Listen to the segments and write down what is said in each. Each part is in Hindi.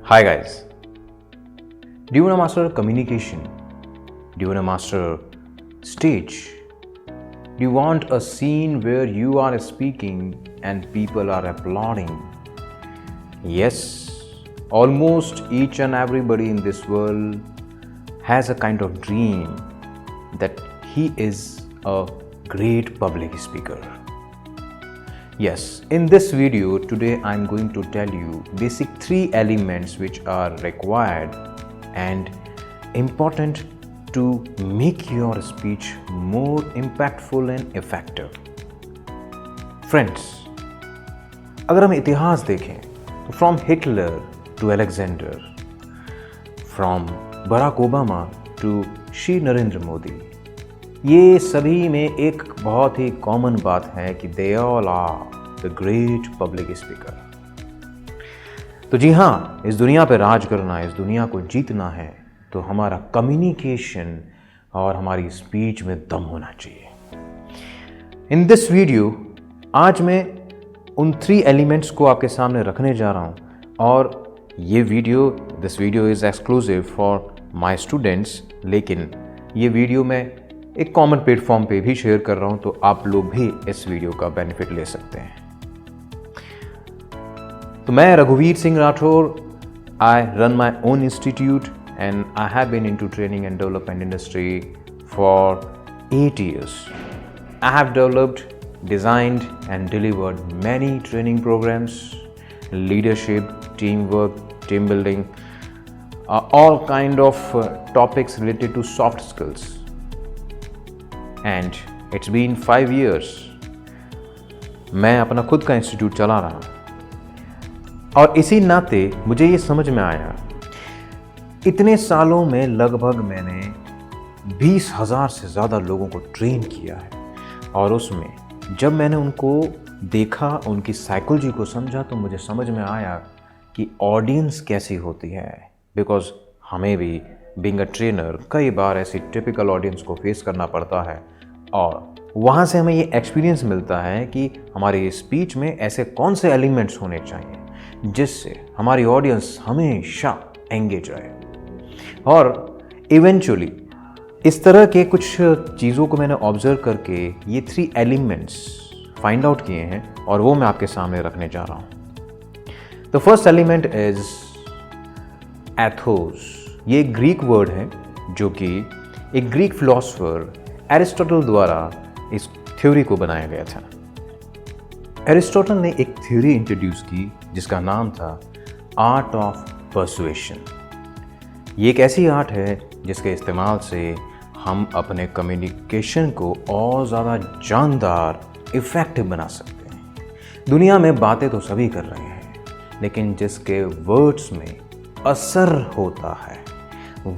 Hi guys. Do you want to master communication? Do you want to master stage? Do you want a scene where you are speaking and people are applauding? Yes, almost each and everybody in this world has a kind of dream that he is a great public speaker. Yes, in this video today I'm going to tell you basic 3 elements which are required and important to make your speech more impactful and effective. Friends, अगर हम इतिहास देखें तो from Hitler to Alexander, from Barack Obama to Shri Narendra Modi, ये सभी में एक बहुत ही कॉमन बात है कि they all are the great public speaker. तो जी हाँ, इस दुनिया पे राज करना, इस दुनिया को जीतना है तो हमारा कम्युनिकेशन और हमारी स्पीच में दम होना चाहिए। इन दिस वीडियो आज मैं उन 3 एलिमेंट्स को आपके सामने रखने जा रहा हूँ और this video is exclusive for my students, लेकिन ये वीडियो मैं एक कॉमन प्लेटफॉर्म पे भी शेयर कर रहा हूँ तो आप लोग भी इस वीडियो का बेनिफिट ले सकते हैं। तो मैं रघुवीर Singh Rathore, I run my own institute and I have been into training and development industry for 8 years. I have developed, designed and delivered many training programs, leadership, teamwork, team building, all kind of topics related to soft skills. And it's been 5 years. मैं अपना खुद का इंस्टीट्यूट चला रहा और इसी नाते मुझे ये समझ में आया, इतने सालों में लगभग मैंने 20,000 से ज़्यादा लोगों को ट्रेन किया है और उसमें जब मैंने उनको देखा, उनकी साइकोलॉजी को समझा तो मुझे समझ में आया कि ऑडियंस कैसी होती है। बिकॉज हमें भी बीइंग अ ट्रेनर कई बार ऐसी टिपिकल ऑडियंस को फेस करना पड़ता है और वहाँ से हमें ये एक्सपीरियंस मिलता है कि हमारी स्पीच में ऐसे कौन से एलिमेंट्स होने चाहिए जिससे हमारी ऑडियंस हमेशा एंगेज रहे। और इवेंचुअली इस तरह के कुछ चीज़ों को मैंने ऑब्जर्व करके ये 3 एलिमेंट्स फाइंड आउट किए हैं और वो मैं आपके सामने रखने जा रहा हूँ। The first element is Athos. ये एक ग्रीक वर्ड है जो कि एक ग्रीक फिलोसोफर एरिस्टोटल द्वारा इस थ्योरी को बनाया गया था। एरिस्टोटल ने एक थ्योरी इंट्रोड्यूस की जिसका नाम था आर्ट ऑफ पर्सुएशन। ये एक ऐसी आर्ट है जिसके इस्तेमाल से हम अपने कम्युनिकेशन को और ज़्यादा जानदार, इफ़ेक्टिव बना सकते हैं। दुनिया में बातें तो सभी कर रहे हैं, लेकिन जिसके वर्ड्स में असर होता है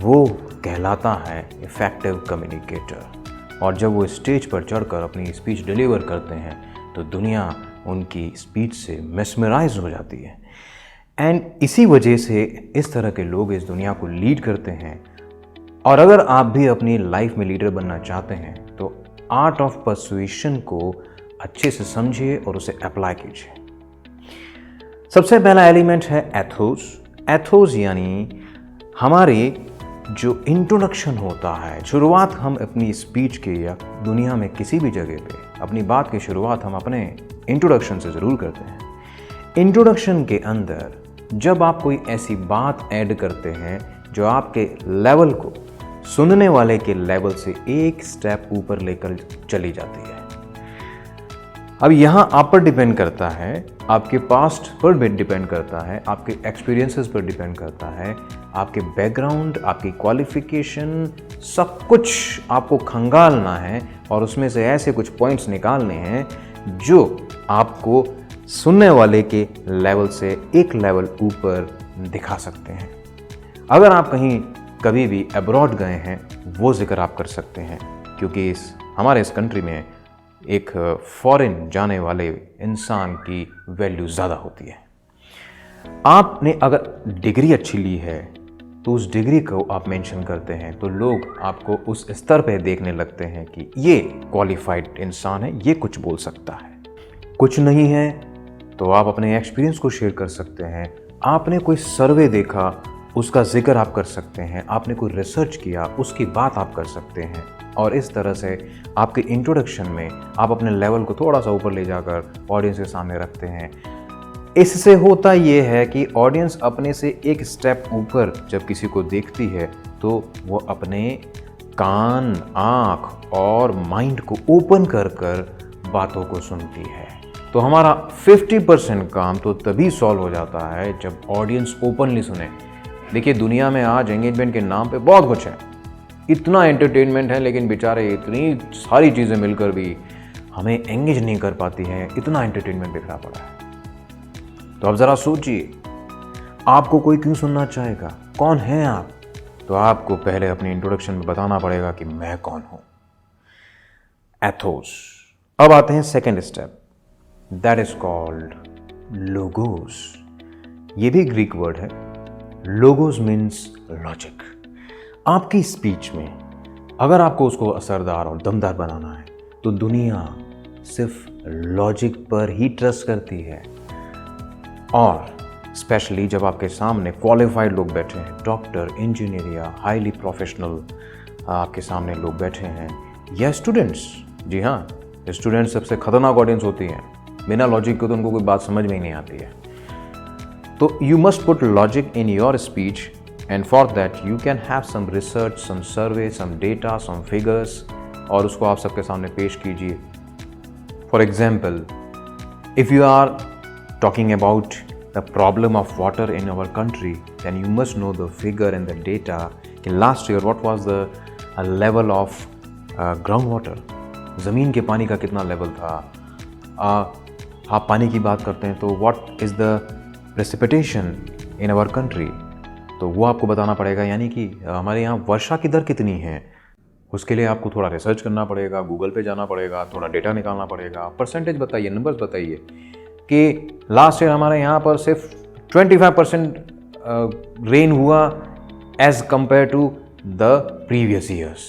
वो कहलाता है इफ़ेक्टिव कम्युनिकेटर। और जब वो स्टेज पर चढ़कर अपनी स्पीच डिलीवर करते हैं तो दुनिया उनकी स्पीच से मेस्मराइज हो जाती है। एंड इसी वजह से इस तरह के लोग इस दुनिया को लीड करते हैं। और अगर आप भी अपनी लाइफ में लीडर बनना चाहते हैं तो आर्ट ऑफ पर्सुएशन को अच्छे से समझिए और उसे अप्लाई कीजिए। सबसे पहला एलिमेंट है एथोस। एथोस यानी हमारे जो इंट्रोडक्शन होता है, शुरुआत हम अपनी स्पीच के या दुनिया में किसी भी जगह पे अपनी बात की शुरुआत हम अपने इंट्रोडक्शन से ज़रूर करते हैं। इंट्रोडक्शन के अंदर जब आप कोई ऐसी बात ऐड करते हैं जो आपके लेवल को सुनने वाले के लेवल से एक स्टेप ऊपर लेकर चली जाती है। अब यहाँ आप पर डिपेंड करता है, आपके पास्ट पर भी डिपेंड करता है, आपके एक्सपीरियंसेस पर डिपेंड करता है, आपके बैकग्राउंड, आपकी क्वालिफिकेशन, सब कुछ आपको खंगालना है और उसमें से ऐसे कुछ पॉइंट्स निकालने हैं जो आपको सुनने वाले के लेवल से एक लेवल ऊपर दिखा सकते हैं। अगर आप कहीं कभी भी अब्रॉड गए हैं वो जिक्र आप कर सकते हैं, क्योंकि हमारे इस कंट्री में एक फॉरेन जाने वाले इंसान की वैल्यू ज़्यादा होती है। आपने अगर डिग्री अच्छी ली है तो उस डिग्री को आप मेंशन करते हैं तो लोग आपको उस स्तर पे देखने लगते हैं कि ये क्वालिफाइड इंसान है, ये कुछ बोल सकता है। कुछ नहीं है तो आप अपने एक्सपीरियंस को शेयर कर सकते हैं आपने कोई सर्वे देखा, उसका जिक्र आप कर सकते हैं, आपने कोई रिसर्च किया, उसकी बात आप कर सकते हैं, और इस तरह से आपके इंट्रोडक्शन में आप अपने लेवल को थोड़ा सा ऊपर ले जाकर ऑडियंस के सामने रखते हैं। इससे होता ये है कि ऑडियंस अपने से एक स्टेप ऊपर जब किसी को देखती है तो वो अपने कान, आँख और माइंड को ओपन कर कर बातों को सुनती है। तो हमारा 50% काम तो तभी सॉल्व हो जाता है जब ऑडियंस ओपनली सुने। देखिए, दुनिया में आज एंगेजमेंट के नाम पे बहुत कुछ है, इतना एंटरटेनमेंट है, लेकिन बेचारे इतनी सारी चीज़ें मिलकर भी हमें एंगेज नहीं कर पाती हैं। इतना एंटरटेनमेंट बिखरा पड़ा है। तो अब ज़रा सोचिए, आपको कोई क्यों सुनना चाहेगा? कौन है आप? तो आपको पहले अपनी इंट्रोडक्शन में बताना पड़ेगा कि मैं कौन हूं। एथोस। अब आते हैं second step, that is called logos. ये भी ग्रीक वर्ड है। Logos means logic. आपकी स्पीच में अगर आपको उसको असरदार और दमदार बनाना है तो दुनिया सिर्फ लॉजिक पर ही ट्रस्ट करती है। और स्पेशली जब आपके सामने क्वालिफाइड लोग बैठे हैं, डॉक्टर, इंजीनियर या हाईली प्रोफेशनल आपके सामने लोग बैठे हैं, या स्टूडेंट्स। जी हाँ, स्टूडेंट्स सबसे खतरनाक ऑडियंस होती हैं। बिना लॉजिक के तो उनको कोई बात समझ में ही नहीं आती है। तो you must put logic in your speech, and for that you can have some research, some survey, some data, some figures, और उसको आप सबके सामने पेश कीजिए। For example, if you are talking about the problem of water in our country, then you must know the figure and the data. Last year what was the level of groundwater? ज़मीन के पानी का कितना लेवल था? आप पानी की बात करते हैं तो what is the precipitation in our country? तो वो आपको बताना पड़ेगा। यानी कि हमारे यहाँ वर्षा की दर कितनी है, उसके लिए आपको थोड़ा रिसर्च करना पड़ेगा, गूगल पे जाना पड़ेगा, थोड़ा डेटा निकालना पड़ेगा। परसेंटेज बताइए, नंबर्स बताइए कि लास्ट ईयर हमारे यहाँ पर सिर्फ 25% रेन हुआ as compare to the previous years.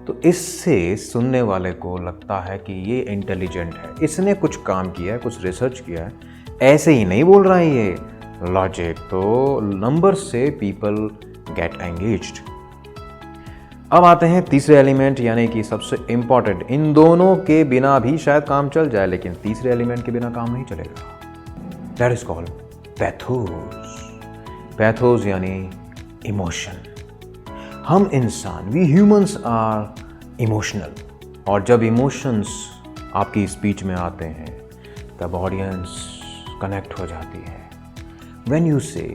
तो इससे सुनने वाले को लगता है कि ये इंटेलिजेंट है, इसने कुछ काम किया है, कुछ रिसर्च किया है, ऐसे ही नहीं बोल रहा है ये लॉजिक। तो नंबर से पीपल गेट एंगेज्ड। अब आते हैं तीसरे एलिमेंट, यानी कि सबसे इंपॉर्टेंट। इन दोनों के बिना भी शायद काम चल जाए, लेकिन तीसरे एलिमेंट के बिना काम नहीं चलेगा। That is called pathos. Pathos यानी इमोशन। हम इंसान, वी ह्यूमंस आर इमोशनल, और जब इमोशंस आपकी स्पीच में आते हैं तब ऑडियंस कनेक्ट हो जाती है। व्हेन यू से,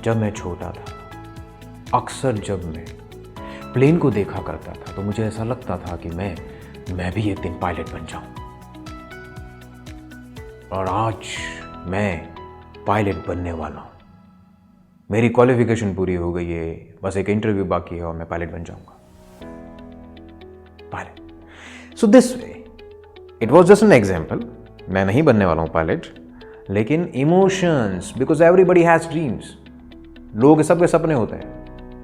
जब मैं छोटा था, अक्सर जब मैं प्लेन को देखा करता था तो मुझे ऐसा लगता था कि मैं भी एक दिन पायलट बन जाऊं, और आज मैं पायलट बनने वाला हूं। मेरी क्वालिफिकेशन पूरी हो गई है, बस एक इंटरव्यू बाकी है और मैं पायलट बन जाऊंगा। Pilot. So this way, it was just an example. मैं नहीं बनने वाला हूं पायलट, लेकिन emotions, because everybody has dreams. लोगों के सबके सपने होते हैं।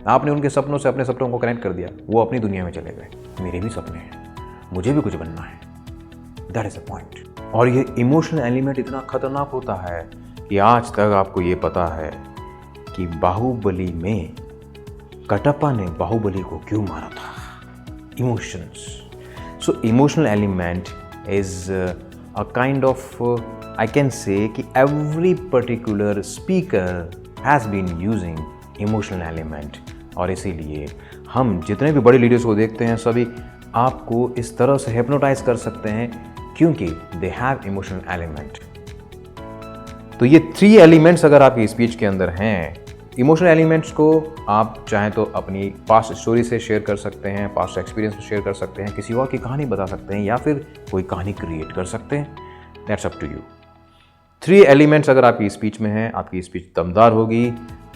आपने उनके सपनों से अपने सपनों को कनेक्ट कर दिया, वो अपनी दुनिया में चले गए। मेरे भी सपने हैं, मुझे भी कुछ बनना है। That is a point. और ये इमोशनल एलिमेंट इतना खतरनाक होता है कि आज तक आपको ये पता है कि बाहुबली में कटप्पा ने बाहुबली को क्यों मारा था। Emotions. So emotional element is a kind of, I can say कि every particular speaker has been using emotional element. और इसीलिए हम जितने भी बड़े लीडर्स को देखते हैं, सभी आपको इस तरह से हिप्नोटाइज कर सकते हैं क्योंकि दे हैव इमोशनल एलिमेंट। तो ये 3 एलिमेंट्स अगर आपकी स्पीच के अंदर हैं, इमोशनल एलिमेंट्स को आप चाहें तो अपनी पास्ट स्टोरी से शेयर कर सकते हैं, पास्ट एक्सपीरियंस से शेयर कर सकते हैं, किसी और की कहानी बता सकते हैं, या फिर कोई कहानी क्रिएट कर सकते हैं। That's up to you. 3 elements अगर आपकी स्पीच में हैं, आपकी स्पीच दमदार होगी।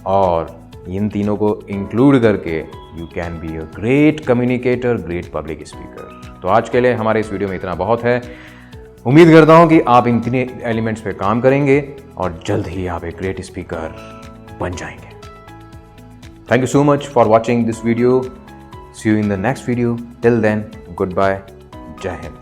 और इन तीनों को इंक्लूड करके you can be a great communicator, great public speaker. तो आज के लिए हमारे इस वीडियो में इतना बहुत है। उम्मीद करता हूं कि आप इन 3 एलिमेंट्स पे काम करेंगे और जल्द ही आप एक ग्रेट स्पीकर बन जाएंगे। Thank you so much for watching this video. See you in the next video. Till then, good bye, जय हिंद।